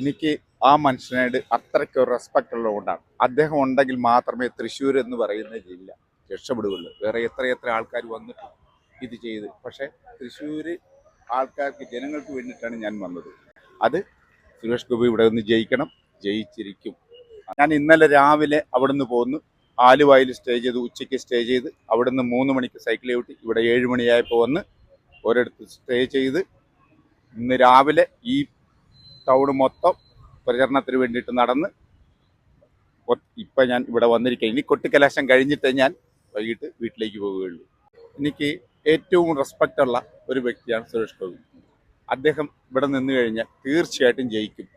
എനിക്ക് ആ മനുഷ്യനോട് അത്രയ്ക്ക് ഒരു റെസ്പെക്റ്റ് ഉള്ളതുകൊണ്ടാണ്. അദ്ദേഹം ഉണ്ടെങ്കിൽ മാത്രമേ തൃശ്ശൂർ എന്ന് പറയുന്ന ജില്ല രക്ഷപ്പെടുകയുള്ളൂ. വേറെ എത്ര ആൾക്കാർ വന്നിട്ട് ഇത് ചെയ്ത്, പക്ഷേ തൃശ്ശൂർ ആൾക്കാർക്ക്, ജനങ്ങൾക്ക് വേണ്ടിയിട്ടാണ് ഞാൻ വന്നത്. അത് സുരേഷ് ഗോപി ഇവിടെ നിന്ന് ജയിക്കണം, ജയിച്ചിരിക്കും. ഞാൻ ഇന്നലെ രാവിലെ അവിടുന്ന് പോന്നു, ആലുവായിൽ സ്റ്റേ ചെയ്ത്, ഉച്ചയ്ക്ക് സ്റ്റേ ചെയ്ത്, അവിടുന്ന് 3 മണിക്ക് സൈക്കിൾ ചവിട്ടി ഇവിടെ 7 മണിയായപ്പോൾ വന്ന് ഒരിടത്ത് സ്റ്റേ ചെയ്ത് ഇന്ന് രാവിലെ ഈ ടൗൺ മൊത്തം പ്രചരണത്തിന് വേണ്ടിയിട്ട് നടന്ന് ഇപ്പം ഞാൻ ഇവിടെ വന്നിരിക്കുക. ഇനി കൊട്ടിക്കലാശം കഴിഞ്ഞിട്ടേ ഞാൻ വൈകിട്ട് വീട്ടിലേക്ക് പോവുകയുള്ളൂ. എനിക്ക് ഏറ്റവും റെസ്പെക്റ്റുള്ള ഒരു വ്യക്തിയാണ് സുരേഷ് ഗോപി. അദ്ദേഹം ഇവിടെ നിന്ന് കഴിഞ്ഞാൽ തീർച്ചയായിട്ടും ജയിക്കും.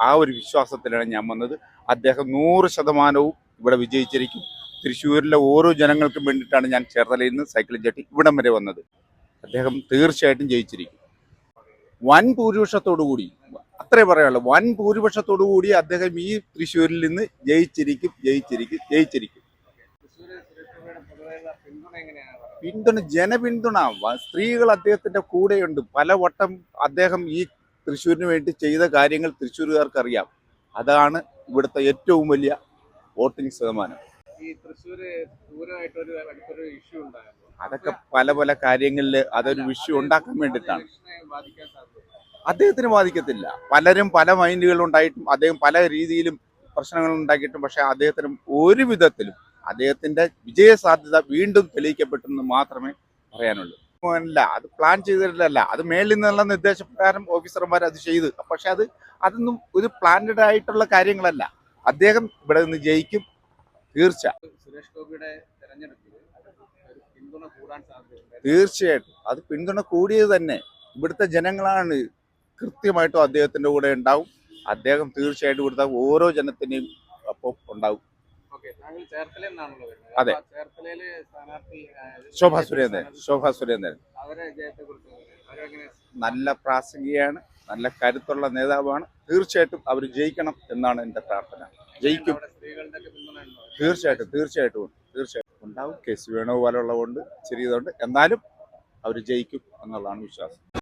ആ ഒരു വിശ്വാസത്തിലാണ് ഞാൻ വന്നത്. അദ്ദേഹം 100% ഇവിടെ വിജയിച്ചിരിക്കും. തൃശ്ശൂരിലെ ഓരോ ജനങ്ങൾക്കും വേണ്ടിയിട്ടാണ് ഞാൻ ചേർത്തലയിൽ നിന്ന് സൈക്കിളിൽ ചട്ടി ഇവിടം വരെ വന്നത്. അദ്ദേഹം തീർച്ചയായിട്ടും ജയിച്ചിരിക്കും. വൻ ഭൂരിപക്ഷത്തോടു കൂടി, അത്രേ പറയാനുള്ളൂ. വൻ ഭൂരിപക്ഷത്തോടു കൂടി അദ്ദേഹം ഈ തൃശ്ശൂരിൽ നിന്ന് ജയിച്ചിരിക്കും. ജനപിന്തുണ, സ്ത്രീകൾ അദ്ദേഹത്തിന്റെ കൂടെയുണ്ട്. പലവട്ടം അദ്ദേഹം ഈ തൃശ്ശൂരിന് വേണ്ടി ചെയ്ത കാര്യങ്ങൾ തൃശ്ശൂരുകാർക്ക് അറിയാം. അതാണ് ഇവിടുത്തെ ഏറ്റവും വലിയ വോട്ടിംഗ് ശതമാനം. അതൊക്കെ പല കാര്യങ്ങളിൽ അതൊരു ഇഷ്യൂ ഉണ്ടാക്കാൻ വേണ്ടിയിട്ടാണ്. അദ്ദേഹത്തിന് ബാധിക്കത്തില്ല. പലരും പല മൈൻഡുകളുണ്ടായിട്ടും അദ്ദേഹം പല രീതിയിലും പ്രശ്നങ്ങൾ ഉണ്ടാക്കിയിട്ടും, പക്ഷെ അദ്ദേഹത്തിന് ഒരു വിധത്തിലും അദ്ദേഹത്തിന്റെ വിജയ സാധ്യത വീണ്ടും തെളിയിക്കപ്പെട്ടെന്ന് മാത്രമേ പറയാനുള്ളൂ. അല്ല, അത് പ്ലാൻ ചെയ്തിട്ടില്ല. അത് മേളിൽ നിന്നുള്ള നിർദ്ദേശപ്രകാരം ഓഫീസർമാർ അത് ചെയ്ത്, പക്ഷെ അതൊന്നും ഒരു പ്ലാൻഡ് ആയിട്ടുള്ള കാര്യങ്ങളല്ല. അദ്ദേഹം ഇവിടെ നിന്ന് ജയിക്കും, തീർച്ച. സുരേഷ് ഗോപിയുടെ തെരഞ്ഞെടുപ്പിൽ പിന്തുണ കൂടാൻ സാധ്യതയുണ്ട്. തീർച്ചയായിട്ടും അത് പിന്തുണ കൂടിയത് തന്നെ ഇവിടുത്തെ ജനങ്ങളാണ്. കൃത്യമായിട്ടും അദ്ദേഹത്തിന്റെ കൂടെ ഉണ്ടാവും. അദ്ദേഹം തീർച്ചയായിട്ടും ഇവിടുത്തെ ഓരോ ജനത്തിനെയും ഒപ്പം ഉണ്ടാവും. അതെ, ശോഭാ സുരേന്ദ്രൻ നല്ല പ്രാസംഗികയാണ്, നല്ല കരുത്തുള്ള നേതാവാണ്. തീർച്ചയായിട്ടും അവർ ജയിക്കണം എന്നാണ് എൻ്റെ പ്രാർത്ഥന. ജയിക്കും, തീർച്ചയായിട്ടും ഉണ്ടാവും. കേസ് വേണോ പോലുള്ളതുകൊണ്ട് ചെറിയതുകൊണ്ട്, എന്നാലും അവർ ജയിക്കും എന്നുള്ളതാണ് വിശ്വാസം.